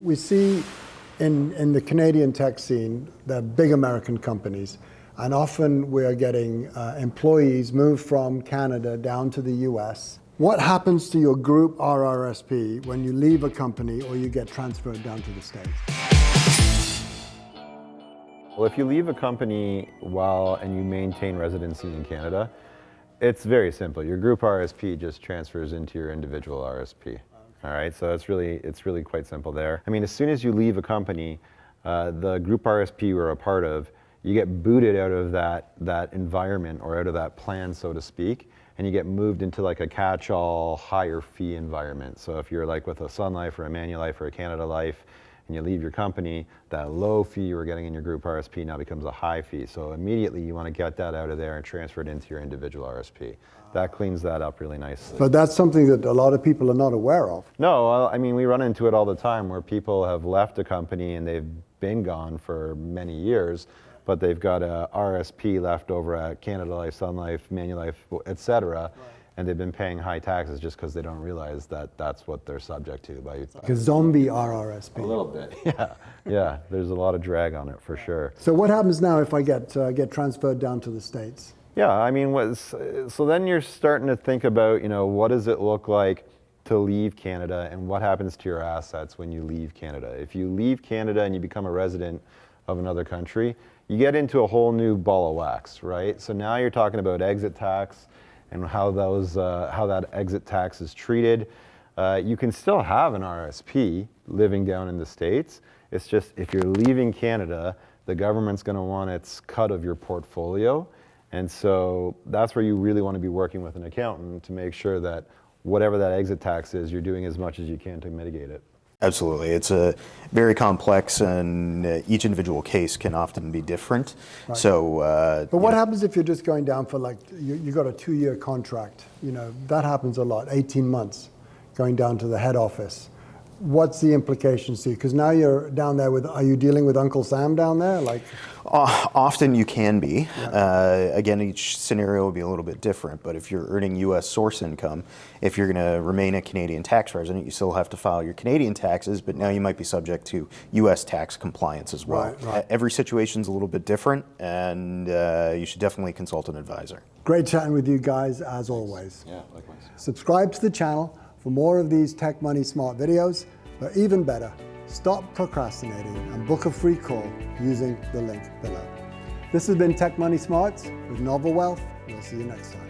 We see in the Canadian tech scene, the big American companies, and often we're getting employees move from Canada down to the US. What happens to your group RRSP when you leave a company or you get transferred down to the States? Well, if you leave a company and you maintain residency in Canada, it's very simple. Your group RRSP just transfers into your individual RRSP. All right, so it's really quite simple there. I mean, as soon as you leave a company, the group RRSP you were a part of, you get booted out of that environment or out of that plan, so to speak, and you get moved into like a catch-all higher fee environment. So if you're like with a Sun Life or a Manulife or a Canada Life, and you leave your company, that low fee you were getting in your group RRSP now becomes a high fee. So immediately you want to get that out of there and transfer it into your individual RRSP. That cleans that up really nicely. But that's something that a lot of people are not aware of. No, I mean, we run into it all the time where people have left a company and they've been gone for many years, but they've got a RRSP left over at Canada Life, Sun Life, Manulife, et cetera. Right. And they've been paying high taxes just because they don't realize that that's what they're subject to. Like a zombie RRSP. A little bit, yeah. There's a lot of drag on it for sure. So what happens now if I get transferred down to the States? Yeah, I mean, so then you're starting to think about, what does it look like to leave Canada and what happens to your assets when you leave Canada? If you leave Canada and you become a resident of another country, you get into a whole new ball of wax, right? So now you're talking about exit tax and how that exit tax is treated. You can still have an RRSP living down in the States. It's just if you're leaving Canada, the government's going to want its cut of your portfolio. And so that's where you really want to be working with an accountant to make sure that whatever that exit tax is, you're doing as much as you can to mitigate it. Absolutely. It's a very complex and each individual case can often be different. Right. So, but what happens if you're just going down for you got a 2-year contract? That happens a lot, 18 months, going down to the head office. What's the implications to you? Because now you're down there are you dealing with Uncle Sam down there? Often you can be. Yeah. Again, each scenario will be a little bit different, but if you're earning U.S. source income, if you're going to remain a Canadian tax resident, you still have to file your Canadian taxes, but now you might be subject to U.S. tax compliance as well. Right. Every situation's a little bit different, and you should definitely consult an advisor. Great chatting with you guys, as always. Yeah, likewise. Subscribe to the channel for more of these Tech Money Smart videos, but even better, stop procrastinating and book a free call using the link below. This has been Tech Money Smarts with Novel Wealth. We'll see you next time.